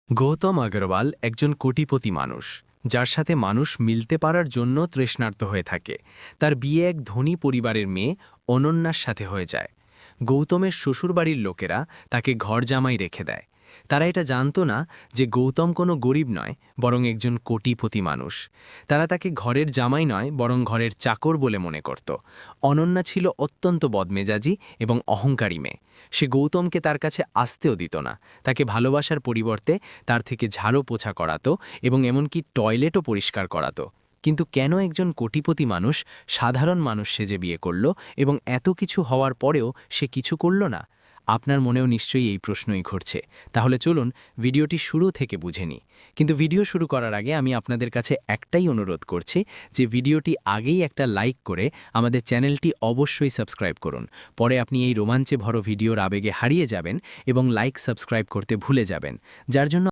গৌতম আগরওয়াল একজন কোটিপতি মানুষ, যার সাথে মানুষ মিলতে পারার জন্য তৃষ্ণার্ত হয়ে থাকে। তার বিয়ে এক ধনী পরিবারের মেয়ে অনন্যার সাথে হয়ে যায়। গৌতমের শ্বশুরবাড়ির লোকেরা তাকে ঘর জামাই রেখে দেয়। তারা এটা জানত না যে গৌতম কোনো গরিব নয়, বরং একজন কোটিপতি মানুষ। তারা তাকে ঘরের জামাই নয়, বরং ঘরের চাকর বলে মনে করত। অনন্যা ছিল অত্যন্ত বদমেজাজি এবং অহংকারী মেয়ে। সে গৌতমকে তার কাছে আসতেও দিত না। তাকে ভালোবাসার পরিবর্তে তার থেকে ঝাড়ু পোছা করাতো এবং এমনকি টয়লেটও পরিষ্কার করাতো। কিন্তু কেন একজন কোটিপতি মানুষ সাধারণ মানুষ সেজে বিয়ে করল, এবং এত কিছু হওয়ার পরেও সে কিছু করল না? আপনার মনেও নিশ্চয়ই এই প্রশ্নই ঘটছে। তাহলে চলুন ভিডিওটি শুরু থেকে বুঝে নিই। কিন্তু ভিডিও শুরু করার আগে আমি আপনাদের কাছে একটাই অনুরোধ করছি, যে ভিডিওটি আগেই একটা লাইক করে আমাদের চ্যানেলটি অবশ্যই সাবস্ক্রাইব করুন। পরে আপনি এই রোমাঞ্চে ভরা ভিডিওর আবেগে হারিয়ে যাবেন এবং লাইক সাবস্ক্রাইব করতে ভুলে যাবেন, যার জন্য